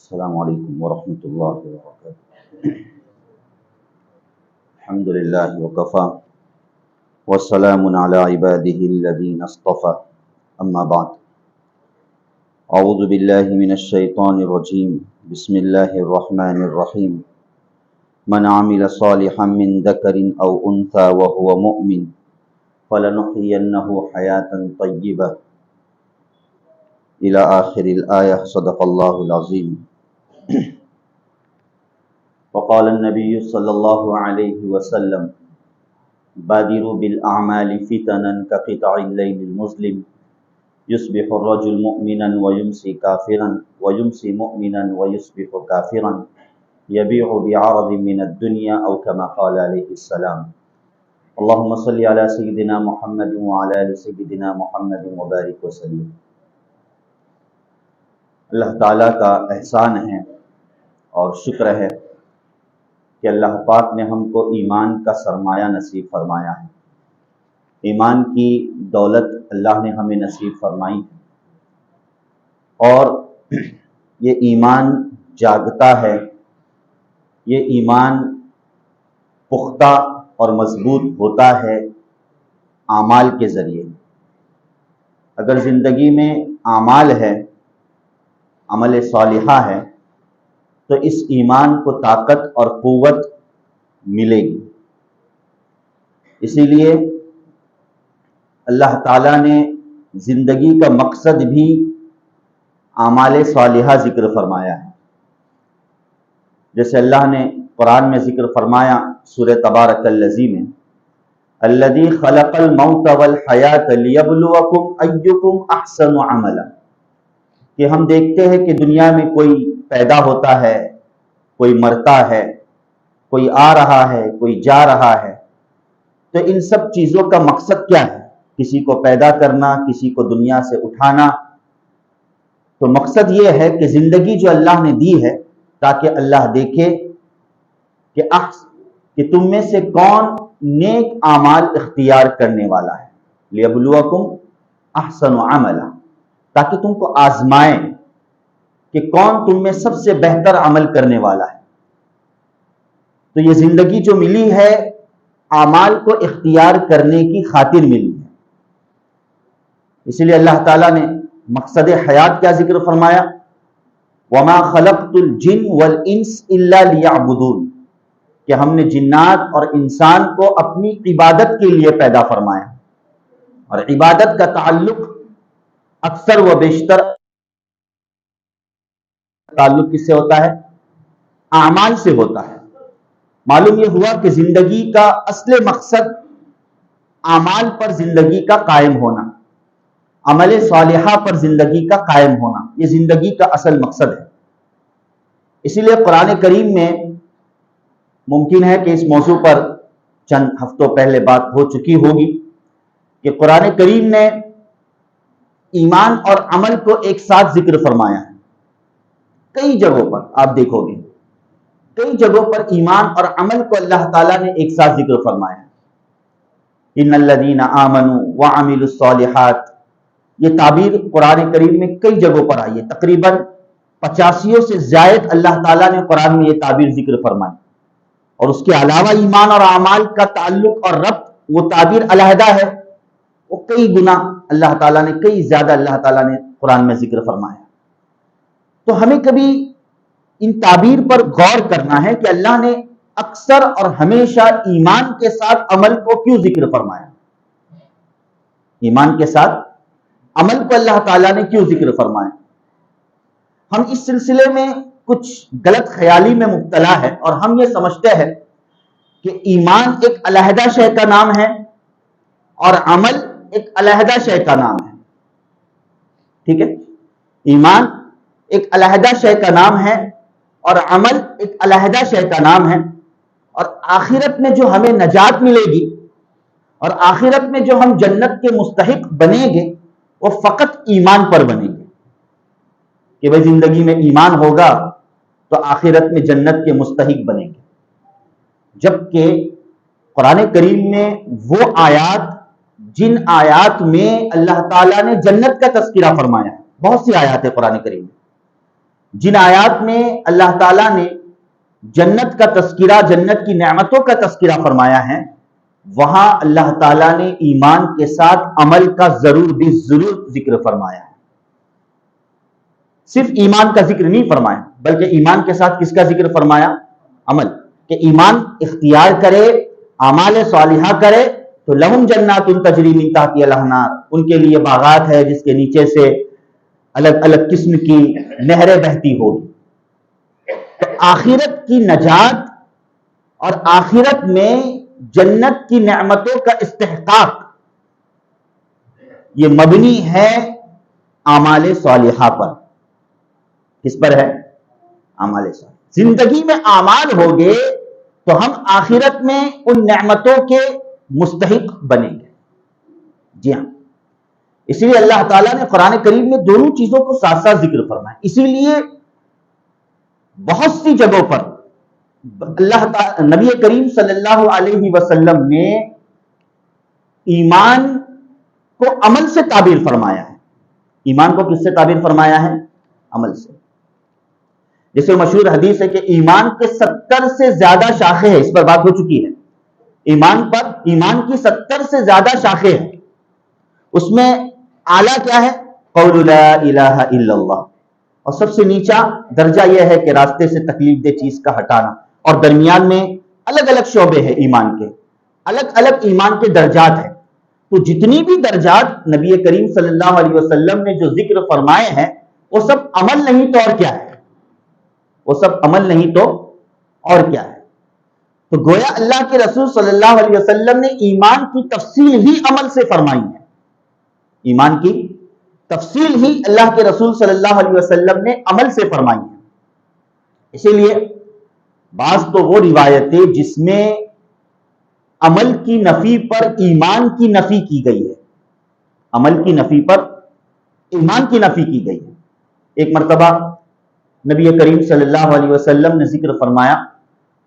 السلام علیکم ورحمۃ اللہ وبرکاتہ۔ الحمد للہ وکفی والسلام علی عباده الذین اصطفى، اما بعد، اعوذ باللہ من الشیطان الرجیم، بسم اللہ الرحمن الرحیم۔ من عمل صالحا من ذکر او انثى وهو مؤمن فلنحيينه حیاة طیبہ الى آخر الآیہ، صدق اللہ العظیم۔ وقال النبی صلی اللہ علیہ وسلم: بادروا بالاعمال فتنا كقطع الليل المظلم، يصبح الرجل مؤمنا ويمسي كافرا ويمسي مؤمنا ويصبح كافرا، يبيع بعرض من الدنيا او كما قال عليه السلام۔ اللهم صل على سيدنا محمد وعلى آل سيدنا محمد وبارك وسلم۔ اللہ تعالیٰ کا احسان ہے اور شکر ہے کہ اللہ پاک نے ہم کو ایمان کا سرمایہ نصیب فرمایا ہے۔ ایمان کی دولت اللہ نے ہمیں نصیب فرمائی ہے، اور یہ ایمان جاگتا ہے، یہ ایمان پختہ اور مضبوط ہوتا ہے اعمال کے ذریعے۔ اگر زندگی میں اعمال ہے، عمل صالحہ ہے، تو اس ایمان کو طاقت اور قوت ملے گی۔ اسی لیے اللہ تعالیٰ نے زندگی کا مقصد بھی اعمال صالحہ ذکر فرمایا ہے۔ جیسے اللہ نے قرآن میں ذکر فرمایا سورہ تبارک الذی میں: الذی خلق الموت والحیاۃ لیبلوکم ایکم احسن عملا، کہ ہم دیکھتے ہیں کہ دنیا میں کوئی پیدا ہوتا ہے، کوئی مرتا ہے، کوئی آ رہا ہے، کوئی جا رہا ہے، تو ان سب چیزوں کا مقصد کیا ہے؟ کسی کو پیدا کرنا، کسی کو دنیا سے اٹھانا۔ تو مقصد یہ ہے کہ زندگی جو اللہ نے دی ہے، تاکہ اللہ دیکھے کہ تم میں سے کون نیک اعمال اختیار کرنے والا ہے، لیبلوکم احسن عملا، تاکہ تم کو آزمائیں کہ کون تم میں سب سے بہتر عمل کرنے والا ہے۔ تو یہ زندگی جو ملی ہے، اعمال کو اختیار کرنے کی خاطر ملی ہے۔ اسی لیے اللہ تعالیٰ نے مقصد حیات کیا ذکر فرمایا؟ وَمَا خَلَقْتُ الْجِنَّ وَالْإِنسَ إِلَّا لِيَعْبُدُونَ، کہ ہم نے جنات اور انسان کو اپنی عبادت کے لیے پیدا فرمایا۔ اور عبادت کا تعلق اکثر و بیشتر تعلق کس سے ہوتا ہے؟ اعمال سے ہوتا ہے۔ معلوم یہ ہوا کہ زندگی کا اصل مقصد اعمال پر زندگی کا قائم ہونا، عمل صالحہ پر زندگی کا قائم ہونا، یہ زندگی کا اصل مقصد ہے۔ اسی لیے قرآن کریم میں، ممکن ہے کہ اس موضوع پر چند ہفتوں پہلے بات ہو چکی ہوگی، کہ قرآن کریم نے ایمان اور عمل کو ایک ساتھ ذکر فرمایا ہے۔ کئی جگہوں پر آپ دیکھو گے، کئی جگہوں پر ایمان اور عمل کو اللہ تعالیٰ نے ایک ساتھ ذکر فرمایا ہے۔ ان الذین آمنوا وعملوا الصالحات، یہ تعبیر قرآن کریم میں کئی جگہوں پر آئی ہے، تقریباً 85 سے زائد اللہ تعالیٰ نے قرآن میں یہ تعبیر ذکر فرمائی۔ اور اس کے علاوہ ایمان اور اعمال کا تعلق اور ربط، وہ تعبیر علیحدہ ہے، وہ کئی گنا اللہ تعالیٰ نے، کئی زیادہ اللہ تعالیٰ نے قرآن میں ذکر فرمایا۔ تو ہمیں کبھی ان تعبیر پر غور کرنا ہے کہ اللہ نے اکثر اور ہمیشہ ایمان کے ساتھ عمل کو کیوں ذکر فرمایا؟ ایمان کے ساتھ عمل کو اللہ تعالیٰ نے کیوں ذکر فرمایا؟ ہم اس سلسلے میں کچھ غلط خیالی میں مبتلا ہے، اور ہم یہ سمجھتے ہیں کہ ایمان ایک علیحدہ شے کا نام ہے اور عمل ایک علیحدہ شے کا نام ہے۔ ٹھیک ہے؟ ایمان ایک علیحدہ شے کا نام ہے اور عمل ایک علیحدہ شے کا نام ہے، اور آخرت میں جو ہمیں نجات ملے گی اور آخرت میں جو ہم جنت کے مستحق بنیں گے، وہ فقط ایمان پر بنیں گے، کہ بھئی زندگی میں ایمان ہوگا تو آخرت میں جنت کے مستحق بنیں گے۔ جبکہ قرآن کریم میں وہ آیات، جن آیات میں اللہ تعالیٰ نے جنت کا تذکرہ فرمایا ہے، بہت سی آیات ہیں قرآن کریم میں جن آیات میں اللہ تعالیٰ نے جنت کا تذکرہ، جنت کی نعمتوں کا تذکرہ فرمایا ہے، وہاں اللہ تعالیٰ نے ایمان کے ساتھ عمل کا ضرور بھی ضرور ذکر فرمایا ہے۔ صرف ایمان کا ذکر نہیں فرمایا، بلکہ ایمان کے ساتھ کس کا ذکر فرمایا؟ عمل، کہ ایمان اختیار کرے، اعمال صالحہ کرے تو لہم جنات تجری من تحتہا الانہار، ان کے لیے باغات ہے جس کے نیچے سے الگ الگ قسم کی نہریں بہتی ہوگی۔ تو آخرت کی نجات اور آخرت میں جنت کی نعمتوں کا استحقاق یہ مبنی ہے اعمال صالحہ پر۔ کس پر ہے؟ اعمال صالحہ۔ زندگی میں اعمال ہوگے تو ہم آخرت میں ان نعمتوں کے مستحق بنیں گے۔ جی ہاں، اسی لیے اللہ تعالیٰ نے قرآن کریم میں دونوں چیزوں کو ساتھ ساتھ ذکر فرمایا۔ اسی لیے بہت سی جگہوں پر اللہ تعالیٰ نبی کریم صلی اللہ علیہ وسلم نے ایمان کو عمل سے تعبیر فرمایا ہے۔ ایمان کو کس سے تعبیر فرمایا ہے؟ عمل سے۔ جیسے مشہور حدیث ہے کہ ایمان کے 70 سے زیادہ شاخیں ہیں، اس پر بات ہو چکی ہے۔ ایمان کی 70 سے زیادہ شاخیں ہیں، اس میں اعلیٰ کیا ہے؟ قول لا الہ الا اللہ، اور سب سے نیچا درجہ یہ ہے کہ راستے سے تکلیف دہ چیز کا ہٹانا، اور درمیان میں الگ الگ شعبے ہیں ایمان کے، الگ الگ ایمان کے درجات ہیں۔ تو جتنی بھی درجات نبی کریم صلی اللہ علیہ وسلم نے جو ذکر فرمائے ہیں وہ سب عمل نہیں تو اور کیا ہے؟ وہ سب عمل نہیں تو اور کیا ہے؟ تو گویا اللہ کے رسول صلی اللہ علیہ وسلم نے ایمان کی تفصیل ہی عمل سے فرمائی ہے۔ ایمان کی تفصیل ہی اللہ کے رسول صلی اللہ علیہ وسلم نے عمل سے فرمائی ہے۔ اسی لیے بعض تو وہ روایتیں جس میں عمل کی نفی پر ایمان کی نفی کی گئی ہے، عمل کی نفی پر ایمان کی نفی کی گئی ہے۔ ایک مرتبہ نبی کریم صلی اللہ علیہ وسلم نے ذکر فرمایا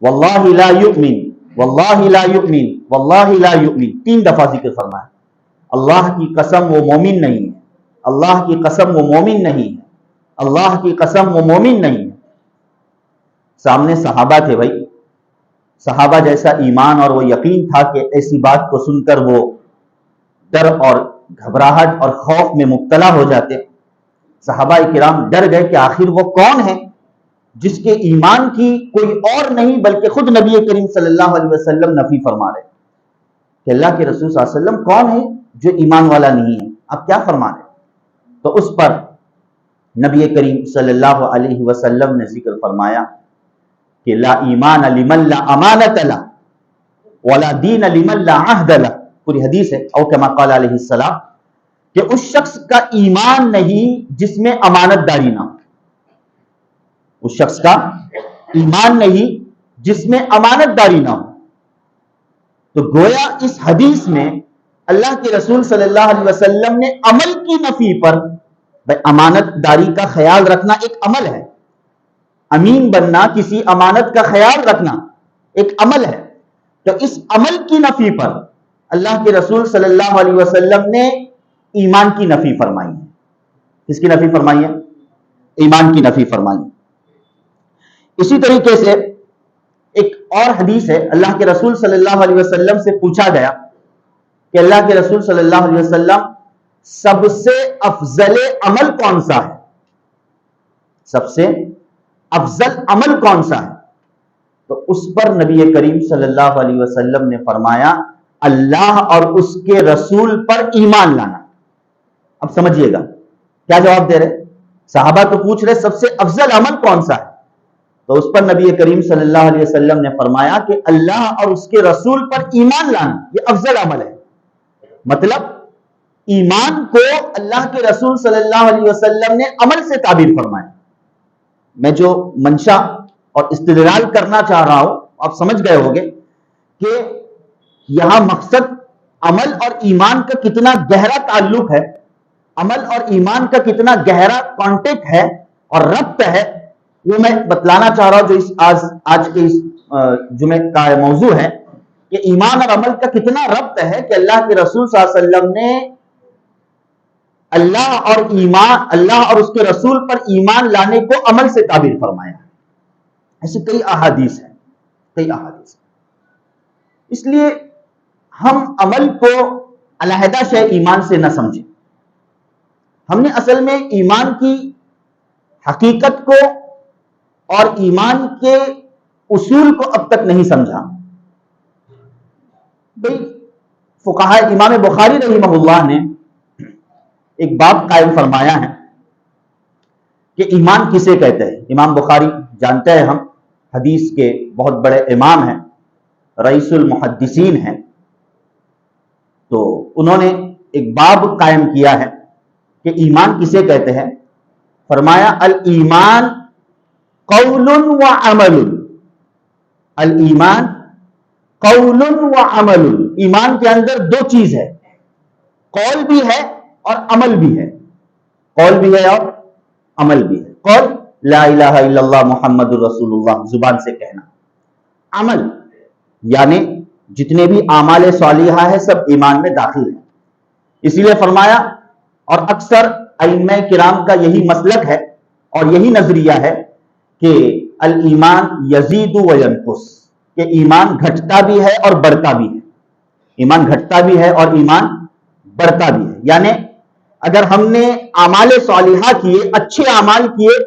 واللہ لا یؤمن، واللہ لا یؤمن، واللہ لا یؤمن، 3 دفعہ ذکر فرمایا۔ اللہ کی قسم وہ مومن نہیں ہے، اللہ کی قسم وہ مومن نہیں ہے، اللہ کی قسم وہ مومن نہیں ہے۔ سامنے صحابہ تھے بھائی، صحابہ جیسا ایمان اور وہ یقین تھا کہ ایسی بات کو سن کر وہ ڈر اور گھبراہٹ اور خوف میں مبتلا ہو جاتے۔ صحابہ کرام ڈر گئے کہ آخر وہ کون ہے جس کے ایمان کی کوئی اور نہیں بلکہ خود نبی کریم صلی اللہ علیہ وسلم نفی فرما رہے کہ اللہ کے رسول صلی اللہ علیہ وسلم کون ہے جو ایمان والا نہیں ہے، آپ کیا فرما رہے؟ تو اس پر نبی کریم صلی اللہ علیہ وسلم نے ذکر فرمایا کہ لا ایمان لمن لا امانت له ولا دین لمن لا عہد له، پوری حدیث ہے، او کما قال علیہ السلام، کہ اس شخص کا ایمان نہیں جس میں امانت داری نہ ہو، اس شخص کا ایمان نہیں جس میں امانت داری نہ ہو۔ تو گویا اس حدیث میں اللہ کے رسول صلی اللہ علیہ وسلم نے عمل کی نفی پر، امانت داری کا خیال رکھنا ایک عمل ہے، امین بننا، کسی امانت کا خیال رکھنا ایک عمل ہے، تو اس عمل کی نفی پر اللہ کے رسول صلی اللہ علیہ وسلم نے ایمان کی نفی فرمائی ہے۔ کس کی نفی فرمائی ہے؟ ایمان کی نفی فرمائی ہے۔ اسی طریقے سے ایک اور حدیث ہے، اللہ کے رسول صلی اللہ علیہ وسلم سے پوچھا گیا کہ اللہ کے رسول صلی اللہ علیہ وسلم سب سے افضل عمل کون سا ہے؟ سب سے افضل عمل کون سا ہے؟ تو اس پر نبی کریم صلی اللہ علیہ وسلم نے فرمایا اللہ اور اس کے رسول پر ایمان لانا۔ اب سمجھیے گا کیا جواب دے رہے؟ صحابہ تو پوچھ رہے سب سے افضل عمل کون سا ہے، تو اس پر نبی کریم صلی اللہ علیہ وسلم نے فرمایا کہ اللہ اور اس کے رسول پر ایمان لانا یہ افضل عمل ہے۔ مطلب ایمان کو اللہ کے رسول صلی اللہ علیہ وسلم نے عمل سے تعبیر فرمایا۔ میں جو منشا اور استدلال کرنا چاہ رہا ہوں آپ سمجھ گئے ہوگے کہ یہاں مقصد عمل اور ایمان کا کتنا گہرا تعلق ہے، عمل اور ایمان کا کتنا گہرا کانٹیکٹ ہے اور ربط ہے، وہ میں بتلانا چاہ رہا ہوں، جو آج کے اس جمعے کا موضوع ہے کہ ایمان اور عمل کا کتنا ربط ہے کہ اللہ کے رسول صلی اللہ علیہ وسلم نے اللہ اور اس کے رسول پر ایمان لانے کو عمل سے تعبیر فرمایا ہے۔ ایسے کئی احادیث ہیں۔ اس لیے ہم عمل کو علیحدہ شے ایمان سے نہ سمجھیں۔ ہم نے اصل میں ایمان کی حقیقت کو اور ایمان کے اصول کو اب تک نہیں سمجھا۔ فقہاء امام بخاری رحمہ اللہ نے ایک باب قائم فرمایا ہے کہ ایمان کسے کہتے ہیں۔ امام بخاری جانتے ہیں ہم، حدیث کے بہت بڑے امام ہیں، رئیس المحدثین ہیں، تو انہوں نے ایک باب قائم کیا ہے کہ ایمان کسے کہتے ہیں۔ فرمایا الایمان قول و عمل، الایمان قول و عمل، ایمان کے اندر دو چیز ہے، قول بھی ہے اور عمل بھی ہے، قول بھی ہے اور عمل بھی ہے۔ قول لا الہ الا اللہ محمد الرسول اللہ، زبان سے کہنا۔ عمل یعنی جتنے بھی اعمال صالحہ ہے سب ایمان میں داخل ہیں۔ اسی لیے فرمایا، اور اکثر ائمہ کرام کا یہی مسلک ہے اور یہی نظریہ ہے کہ الایمان یزید و ینقص، کہ ایمان گھٹتا بھی ہے اور بڑھتا بھی ہے، ایمان گھٹتا بھی ہے اور ایمان بڑھتا بھی ہے۔ یعنی اگر ہم نے اعمال صالحہ کیے، اچھے اعمال کیے،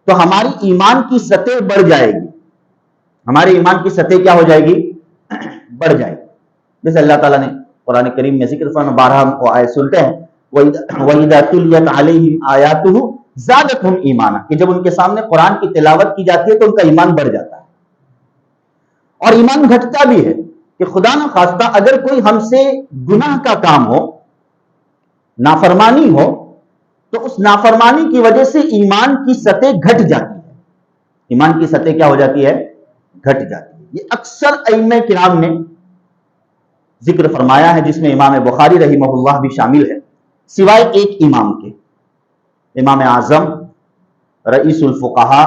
تو ہماری ایمان کی سطح بڑھ جائے گی، ہمارے ایمان کی سطح کیا ہو جائے گی؟ بڑھ جائے گی۔ جیسے اللہ تعالیٰ نے قرآن کریم میں ذکر فرمایا، بارہا ہم کو آیت سنتے ہیں، وَإِذَا تُلِيَتْ عَلَيْهِمْ آيَاتُهُ زَادَتْهُمْ ایمانا، کہ جب ان کے سامنے قرآن کی تلاوت کی جاتی ہے تو ان کا ایمان بڑھ جاتا ہے۔ اور ایمان گھٹتا بھی ہے کہ خدا نہ خواستہ اگر کوئی ہم سے گناہ کا کام ہو، نافرمانی ہو، تو اس نافرمانی کی وجہ سے ایمان کی سطح گھٹ جاتی ہے، ایمان کی سطح کیا ہو جاتی ہے؟ گھٹ جاتی ہے۔ یہ اکثر ائمہ کرام نے ذکر فرمایا ہے، جس میں امام بخاری رحمہ اللہ بھی شامل ہے، سوائے ایک امام کے، امام اعظم رئیس الفقہاء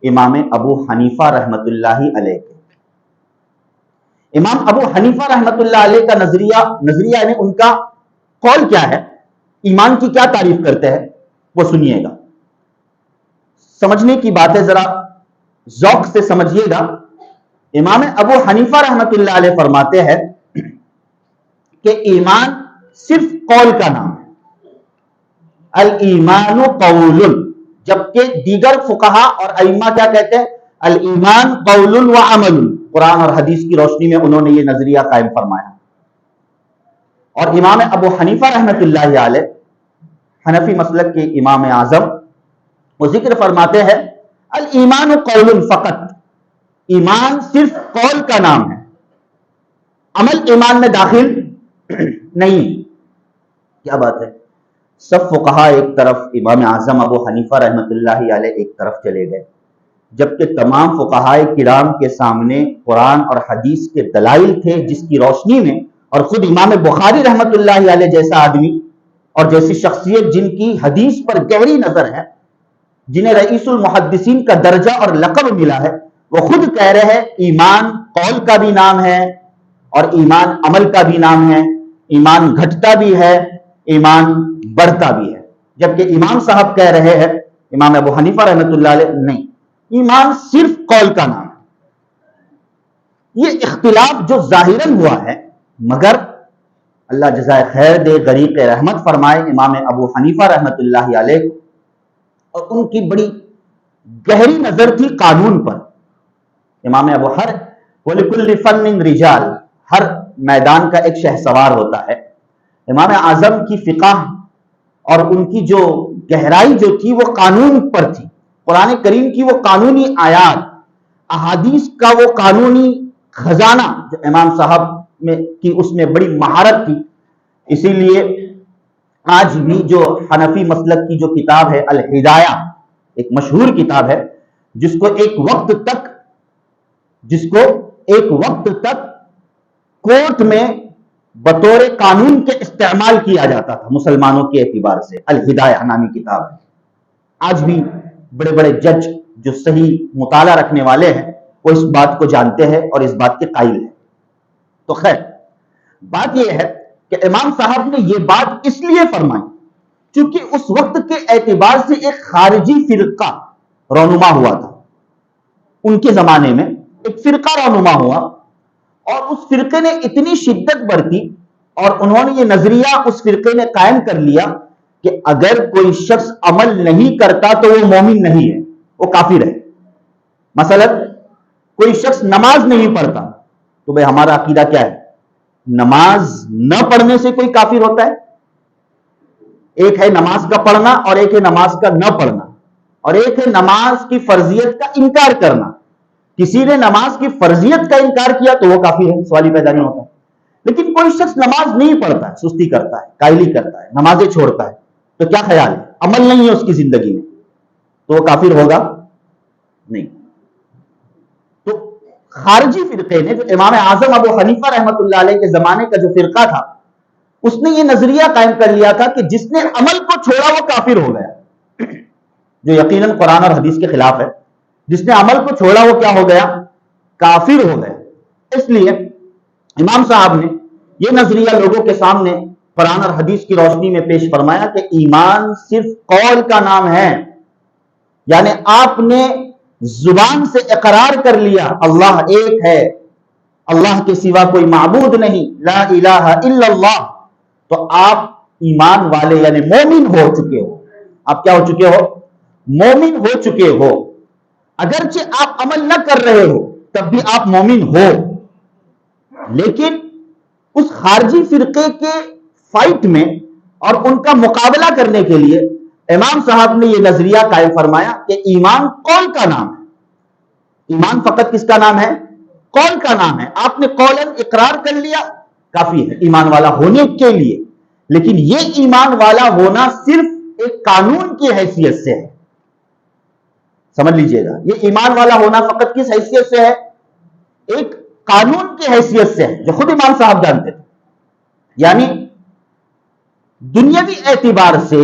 امام ابو حنیفہ رحمت اللہ علیہ کے۔ امام ابو حنیفہ رحمت اللہ علیہ کا نظریہ یعنی ان کا قول کیا ہے، ایمان کی کیا تعریف کرتے ہیں، وہ سنیے گا، سمجھنے کی بات ہے، ذرا ذوق سے سمجھیے گا۔ امام ابو حنیفہ رحمت اللہ علیہ فرماتے ہیں کہ ایمان صرف قول کا نام ہے، الایمان قول، جبکہ دیگر فقہاء اور ائمہ کیا کہتے ہیں؟ الایمان قول و عمل۔ قرآن اور حدیث کی روشنی میں انہوں نے یہ نظریہ قائم فرمایا۔ اور امام ابو حنیفہ رحمت اللہ علیہ، حنفی مسلک کے امام اعظم، وہ ذکر فرماتے ہیں الایمان قول فقط، ایمان صرف قول کا نام ہے، عمل ایمان میں داخل نہیں۔ کیا بات ہے! سب فقہاء ایک طرف، امام اعظم ابو حنیفہ رحمت اللہ علیہ ایک طرف چلے گئے، جبکہ تمام فقہاء کرام کے سامنے قرآن اور حدیث کے دلائل تھے، جس کی روشنی میں، اور خود امام بخاری رحمت اللہ علیہ جیسا آدمی اور جیسی شخصیت جن کی حدیث پر گہری نظر ہے، جنہیں رئیس المحدثین کا درجہ اور لقب ملا ہے، وہ خود کہہ رہے ہیں ایمان قول کا بھی نام ہے اور ایمان عمل کا بھی نام ہے، ایمان گھٹتا بھی ہے، ایمان بڑھتا بھی ہے۔ جبکہ امام صاحب کہہ رہے ہیں، امام ابو حنیفہ رحمت اللہ علیہ، نہیں، ایمان صرف قول کا نام ہے۔ یہ اختلاف جو ظاہراً ہوا ہے، مگر اللہ جزائے خیر دے، غریق رحمت فرمائے امام ابو حنیفہ رحمت اللہ علیہ، اور ان کی بڑی گہری نظر تھی قانون پر۔ امام ابو وَلِكُلِّ فَنٍّ رِجَالٌ، ہر میدان کا ایک شہسوار ہوتا ہے۔ امام اعظم کی فقہ اور ان کی جو گہرائی جو تھی وہ قانون پر تھی، قرآن کریم کی وہ قانونی آیات، احادیث کا وہ قانونی خزانہ جو امام صاحب میں کی اس میں بڑی مہارت تھی۔ اسی لیے آج بھی جو حنفی مسلک کی جو کتاب ہے الہدایہ، ایک مشہور کتاب ہے، جس کو ایک وقت تک کورٹ میں بطور قانون کے استعمال کیا جاتا تھا مسلمانوں کے اعتبار سے، الہدایہ نامی کتاب ہے۔ آج بھی بڑے بڑے جج جو صحیح مطالعہ رکھنے والے ہیں وہ اس بات کو جانتے ہیں اور اس بات کے قائل ہیں۔ تو خیر، بات یہ ہے کہ امام صاحب نے یہ بات اس لیے فرمائی چونکہ اس وقت کے اعتبار سے ایک خارجی فرقہ رونما ہوا تھا، ان کے زمانے میں ایک فرقہ رونما ہوا، اور اس فرقے نے اتنی شدت برتی اور انہوں نے یہ نظریہ اس فرقے نے قائم کر لیا کہ اگر کوئی شخص عمل نہیں کرتا تو وہ مومن نہیں ہے، وہ کافر ہے۔ مثلا کوئی شخص نماز نہیں پڑھتا تو بھئی ہمارا عقیدہ کیا ہے؟ نماز نہ پڑھنے سے کوئی کافر ہوتا ہے؟ ایک ہے نماز کا پڑھنا اور ایک ہے نماز کا نہ پڑھنا، اور ایک ہے نماز کی فرضیت کا انکار کرنا۔ کسی نے نماز کی فرضیت کا انکار کیا تو وہ کافر ہے، سوال ہی پیدا نہیں ہوتا۔ لیکن کوئی شخص نماز نہیں پڑھتا ہے، سستی کرتا ہے، کائلی کرتا ہے، نمازیں چھوڑتا ہے، تو کیا خیال ہے؟ عمل نہیں ہے اس کی زندگی میں، تو وہ کافر ہوگا نہیں۔ تو خارجی فرقے نے، جو امام اعظم ابو حنیفہ رحمۃ اللہ علیہ کے زمانے کا جو فرقہ تھا، اس نے یہ نظریہ قائم کر لیا تھا کہ جس نے عمل کو چھوڑا وہ کافر ہو گیا، جو یقیناً قرآن اور حدیث کے خلاف ہے۔ جس نے عمل کو چھوڑا وہ کیا ہو گیا؟ کافر ہو گیا۔ اس لیے امام صاحب نے یہ نظریہ لوگوں کے سامنے قرآن اور حدیث کی روشنی میں پیش فرمایا کہ ایمان صرف قول کا نام ہے، یعنی آپ نے زبان سے اقرار کر لیا اللہ ایک ہے، اللہ کے سوا کوئی معبود نہیں، لا الہ الا اللہ، تو آپ ایمان والے یعنی مومن ہو چکے ہو۔ آپ کیا ہو چکے ہو؟ مومن ہو چکے ہو۔ اگرچہ آپ عمل نہ کر رہے ہو تب بھی آپ مومن ہو۔ لیکن اس خارجی فرقے کے فائٹ میں اور ان کا مقابلہ کرنے کے لیے امام صاحب نے یہ نظریہ قائم فرمایا کہ ایمان قول کا نام ہے۔ ایمان فقط کس کا نام ہے؟ قول کا نام ہے۔ آپ نے قولاً اقرار کر لیا، کافی ہے ایمان والا ہونے کے لیے۔ لیکن یہ ایمان والا ہونا صرف ایک قانون کی حیثیت سے ہے، سمجھ لیجئے گا۔ یہ ایمان والا ہونا فقط کس حیثیت سے ہے؟ ایک قانون کی حیثیت سے ہے، جو خود امام صاحب جانتے تھے۔ یعنی دنیاوی اعتبار سے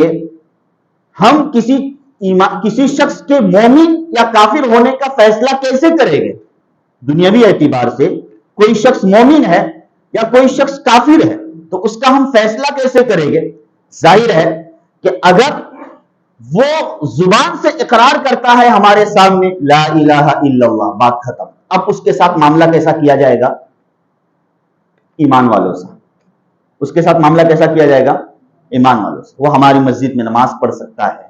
ہم کسی شخص کے مومن یا کافر ہونے کا فیصلہ کیسے کریں گے؟ دنیاوی اعتبار سے کوئی شخص مومن ہے یا کوئی شخص کافر ہے تو اس کا ہم فیصلہ کیسے کریں گے؟ ظاہر ہے کہ اگر وہ زبان سے اقرار کرتا ہے ہمارے سامنے لا الہ الا اللہ، بات ختم۔ اب اس کے ساتھ معاملہ کیسا کیا جائے گا؟ ایمان والوں سے۔ اس کے ساتھ معاملہ کیسا کیا جائے گا؟ ایمان والوں سے۔ وہ ہماری مسجد میں نماز پڑھ سکتا ہے،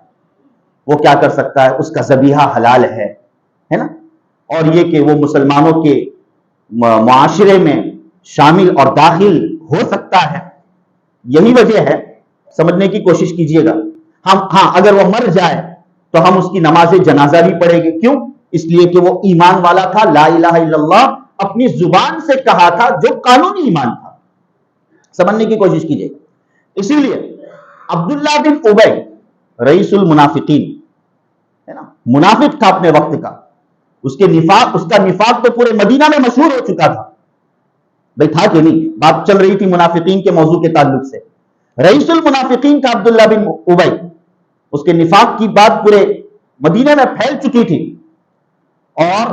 وہ کیا کر سکتا ہے؟ اس کا ذبیحہ حلال ہے نا، اور یہ کہ وہ مسلمانوں کے معاشرے میں شامل اور داخل ہو سکتا ہے۔ یہی وجہ ہے، سمجھنے کی کوشش کیجئے گا۔ ہاں اگر وہ مر جائے تو ہم اس کی نماز جنازہ بھی پڑھیں گے۔ کیوں؟ اس لیے کہ وہ ایمان والا تھا، لا الہ الا اللہ اپنی زبان سے کہا تھا، جو قانونی ایمان تھا۔ سمجھنے کی کوشش کیجئے گا۔ اسی لیے عبداللہ بن ابی رئیس المنافقین ہے نا، منافق تھا اپنے وقت کا، اس کا نفاق تو پورے مدینہ میں مشہور ہو چکا تھا۔ بھئی تھا کہ نہیں؟ بات چل رہی تھی منافقین کے موضوع کے تعلق سے۔ رئیس المنافقین کا عبداللہ بن ابی، اس کے نفاق کی بات پورے مدینہ میں پھیل چکی تھی، اور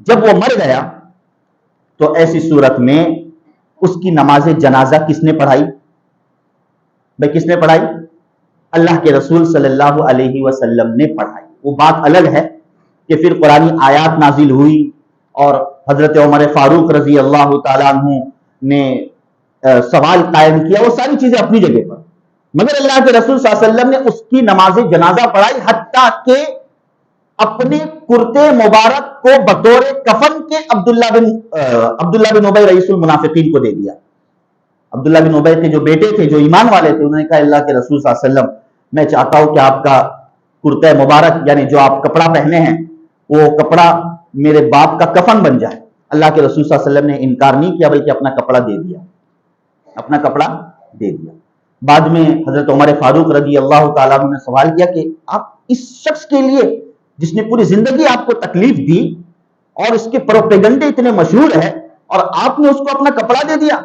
جب وہ مر گیا تو ایسی صورت میں اس کی نماز جنازہ کس نے پڑھائی؟ بھئی کس نے پڑھائی؟ اللہ کے رسول صلی اللہ علیہ وسلم نے پڑھائی۔ وہ بات الگ ہے کہ پھر قرآنی آیات نازل ہوئی اور حضرت عمر فاروق رضی اللہ تعالیٰ عنہ نے سوال قائم کیا، وہ ساری چیزیں اپنی جگہ پر، مگر اللہ کے رسول صلی اللہ علیہ وسلم نے اس کی نماز جنازہ پڑھائی، حتیٰ کہ اپنے کرتے مبارک کو بطور کفن کے عبداللہ بن ابی رئیس المنافقین کو دے دیا۔ عبداللہ بن ابی کے جو بیٹے تھے، جو ایمان والے تھے، انہوں نے کہا اللہ کے رسول صلی اللہ علیہ وسلم، میں چاہتا ہوں کہ آپ کا کرتے مبارک یعنی جو آپ کپڑا پہنے ہیں وہ کپڑا میرے باپ کا کفن بن جائے۔ اللہ کے رسول صلی اللہ علیہ وسلم نے انکار نہیں کیا بلکہ اپنا کپڑا دے دیا، اپنا کپڑا دے دیا۔ بعد میں حضرت عمر فاروق رضی اللہ تعالیٰ عنہ نے سوال کیا کہ آپ اس شخص کے لیے جس نے پوری زندگی آپ کو تکلیف دی اور اس کے پروپیگنڈے اتنے مشہور ہیں، اور آپ نے اس کو اپنا کپڑا دے دیا؟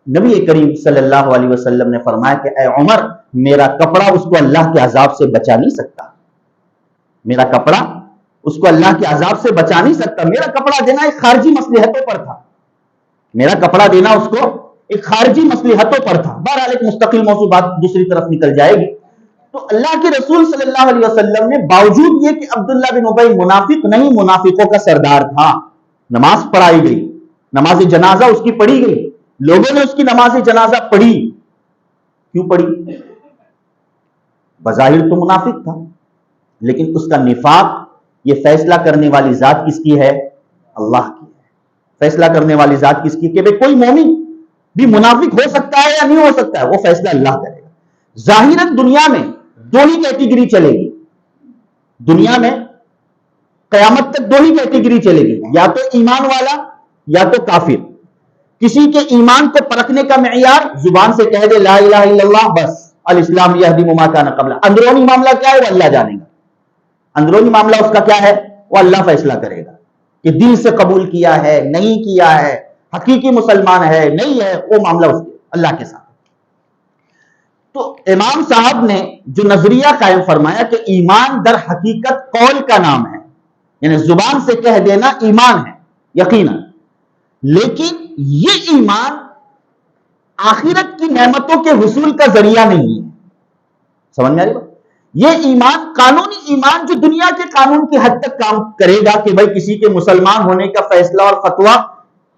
نبی کریم صلی اللہ علیہ وسلم نے فرمایا کہ اے عمر، میرا کپڑا اس کو اللہ کے عذاب سے بچا نہیں سکتا، میرا کپڑا اس کو اللہ کے عذاب سے بچا نہیں سکتا۔ میرا کپڑا دینا ایک خارجی مصلحتوں پر تھا، میرا کپڑا دینا اس کو ایک خارجی مصلحتوں پر تھا. بہرحال ایک مستقل موضوع، بات دوسری طرف نکل جائے گی. تو اللہ کے رسول صلی اللہ علیہ وسلم نے باوجود یہ کہ عبداللہ بن ابی منافق نہیں، منافقوں کا سردار تھا، نماز پڑھائی گئی، نماز جنازہ اس کی پڑھی گئی، لوگوں نے اس کی نماز جنازہ پڑھی. کیوں پڑھی؟ بظاہر تو منافق تھا، لیکن اس کا نفاق، یہ فیصلہ کرنے والی ذات کس کی ہے؟ اللہ کی ہے. فیصلہ کرنے والی ذات کس کی؟ کہ بھئی کوئی مومن بھی منافق ہو سکتا ہے یا نہیں ہو سکتا ہے، وہ فیصلہ اللہ کرے گا. ظاہراً دنیا میں دو ہی کیٹیگری چلے گی، دنیا میں قیامت تک دو ہی کیٹیگری چلے گی، یا تو ایمان والا یا تو کافر. کسی کے ایمان کو پرکھنے کا معیار زبان سے کہہ دے لا الہ الا اللہ، بس الاسلام یہدم ما کان قبلہ. اندرونی معاملہ کیا ہے وہ اللہ جانے گا. اندرونی معاملہ اس کا کیا ہے وہ اللہ فیصلہ کرے گا کہ دل سے قبول کیا ہے نہیں کیا ہے، حقیقی مسلمان ہے نہیں ہے، وہ معاملہ اس کے اللہ کے ساتھ. تو امام صاحب نے جو نظریہ قائم فرمایا کہ ایمان در حقیقت قول کا نام ہے، یعنی زبان سے کہہ دینا ایمان ہے یقینا، لیکن یہ ایمان آخرت کی نعمتوں کے حصول کا ذریعہ نہیں ہے. سمجھ میں آ رہی بات؟ یہ ایمان قانونی ایمان جو دنیا کے قانون کی حد تک کام کرے گا کہ بھائی کسی کے مسلمان ہونے کا فیصلہ اور فتویٰ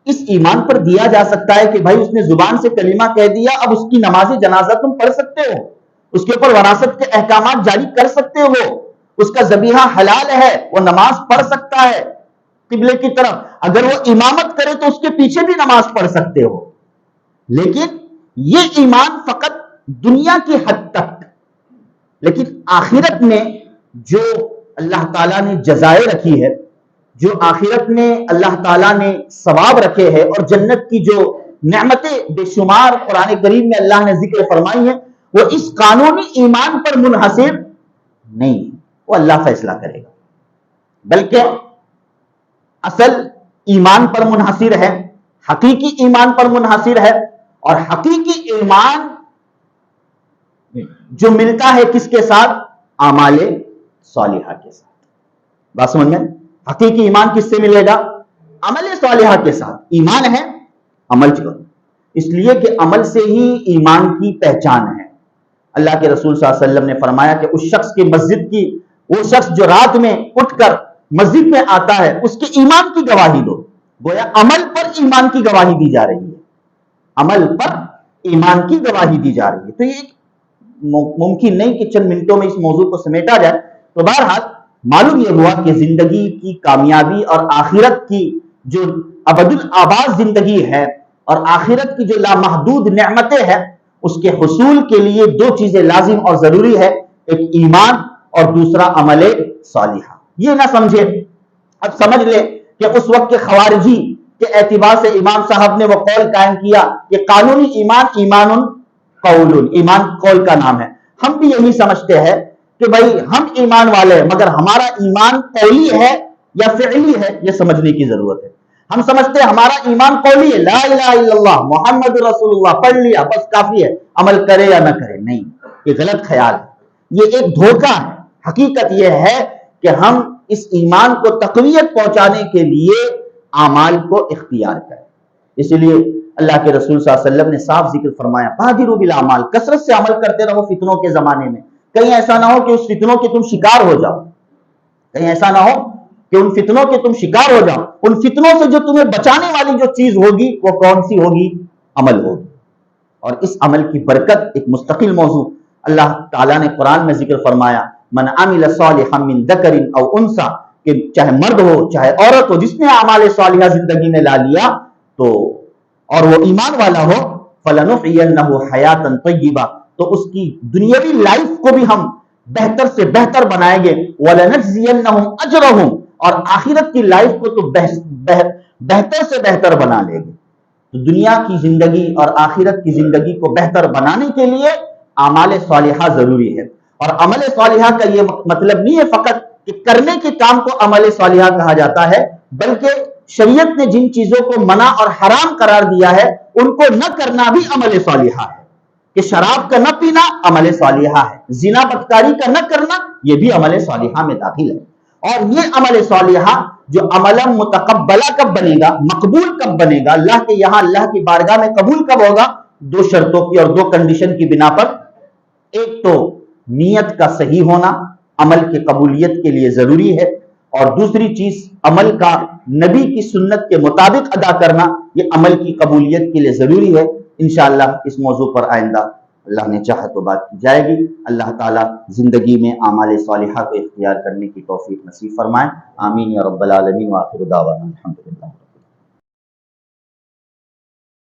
اس ایمان پر دیا جا سکتا ہے کہ بھائی اس نے زبان سے کلمہ کہہ دیا، اب اس کی نماز جنازہ تم پڑھ سکتے ہو، اس کے اوپر وراثت کے احکامات جاری کر سکتے ہو، اس کا ذبیحہ حلال ہے، وہ نماز پڑھ سکتا ہے قبلے کی طرف، اگر وہ امامت کرے تو اس کے پیچھے بھی نماز پڑھ سکتے ہو. لیکن یہ ایمان فقط دنیا کی حد تک، لیکن آخرت میں جو اللہ تعالیٰ نے جزائے رکھی ہے، جو آخرت میں اللہ تعالیٰ نے ثواب رکھے ہیں، اور جنت کی جو نعمتیں بے شمار قرآن کریم میں اللہ نے ذکر فرمائی ہیں، وہ اس قانونی ایمان پر منحصر نہیں، وہ اللہ فیصلہ کرے گا. بلکہ اصل ایمان پر منحصر ہے، حقیقی ایمان پر منحصر ہے. اور حقیقی ایمان جو ملتا ہے کس کے ساتھ؟ اعمال صالحہ کے ساتھ. بات سمجھ میں؟ حقیقی ایمان کس سے ملے گا؟ عمل صالحہ کے ساتھ. ایمان ہے عمل کرو، اس لیے کہ عمل سے ہی ایمان کی پہچان ہے. اللہ کے رسول صلی اللہ علیہ وسلم نے فرمایا کہ اس شخص کی مسجد کی، وہ شخص جو رات میں اٹھ کر مسجد میں آتا ہے، اس کے ایمان کی گواہی دو. گویا عمل پر ایمان کی گواہی دی جا رہی ہے، عمل پر ایمان کی گواہی دی جا رہی ہے. تو یہ ممکن نہیں کہ چند منٹوں میں اس موضوع کو سمیٹا جائے. تو بہرحال معلوم یہ ہوا کہ زندگی کی کامیابی اور آخرت کی جو ابدالآباد زندگی ہے اور آخرت کی جو لامحدود نعمتیں ہیں، اس کے حصول کے لیے دو چیزیں لازم اور ضروری ہے، ایک ایمان اور دوسرا عمل صالحہ. یہ نہ سمجھے، اب سمجھ لے کہ اس وقت کے خوارجی کے اعتبار سے امام صاحب نے وہ قول قائم کیا کہ قانونی ایمان ایمان قول، ایمان قول کا نام ہے. ہم بھی یہی سمجھتے ہیں کہ بھائی ہم ایمان والے ہیں، مگر ہمارا ایمان قولی ہے یا فعلی ہے، یہ سمجھنے کی ضرورت ہے. ہم سمجھتے ہیں ہمارا ایمان قولی ہے، لا الہ الا اللہ محمد رسول اللہ پڑھ لیا بس کافی ہے، عمل کرے یا نہ کرے. نہیں، یہ غلط خیال ہے، یہ ایک دھوکہ ہے. حقیقت یہ ہے کہ ہم اس ایمان کو تقویت پہنچانے کے لیے اعمال کو اختیار کریں. اسی لیے اللہ کے رسول صلی اللہ علیہ وسلم نے صاف ذکر فرمایا بادروا بالاعمال، کثرت سے عمل کرتے رہو فتنوں کے زمانے میں. کہیں ایسا نہ ہو کہ اس فتنوں کے تم شکار ہو جاؤ، کہیں ایسا نہ ہو کہ ان فتنوں کے تم شکار ہو جاؤ. ان فتنوں سے جو تمہیں بچانے والی جو چیز ہوگی وہ کون سی ہوگی؟ عمل ہوگی. اور اس عمل کی برکت ایک مستقل موضوع اللہ تعالیٰ نے قرآن میں ذکر فرمایا، من عمل صالحا من ذکر او انثى، کہ چاہے مرد ہو چاہے عورت ہو، جس نے اعمال صالحہ زندگی میں لا لیا تو اور وہ ایمان والا ہو، فَلَنُحْيَنَّهُ حَيَاةً طَيِّبَةً، تو اس کی دنیاوی لائف کو بھی ہم بہتر سے بہتر بنائیں گے. وَلَنَجْزِيَنَّهُمْ أَجْرَهُمْ، اور آخرت کی لائف کو تو بہتر سے بہتر بنا لیں گے. تو دنیا کی زندگی اور آخرت کی زندگی کو بہتر بنانے کے لیے اعمال صالحہ ضروری ہے. اور عمل صالحہ کا یہ مطلب نہیں ہے فقط کہ کرنے کے کام کو عمل صالحہ کہا جاتا ہے، بلکہ شریعت نے جن چیزوں کو منع اور حرام قرار دیا ہے ان کو نہ کرنا بھی عمل صالحہ ہے. کہ شراب کا نہ پینا عمل صالحہ ہے، زنا بدکاری کا نہ کرنا یہ بھی عمل صالحہ میں داخل ہے. اور یہ عمل صالحہ جو عملا متقبلہ کب بنے گا، مقبول کب بنے گا، اللہ کے یہاں اللہ کی بارگاہ میں قبول کب ہوگا؟ دو شرطوں کی اور دو کنڈیشن کی بنا پر۔ ایک تو نیت کا صحیح ہونا عمل کی قبولیت کے لیے ضروری ہے، اور دوسری چیز عمل کا نبی کی سنت کے مطابق ادا کرنا، یہ عمل کی قبولیت کے لیے ضروری ہے۔ انشاءاللہ اس موضوع پر آئندہ اللہ نے چاہا تو بات کی جائے گی۔ اللہ تعالیٰ زندگی میں اعمال صالحہ کو اختیار کرنے کی توفیق نصیب فرمائے، آمین یا رب العالمین، وآخر دعوانا الحمدللہ۔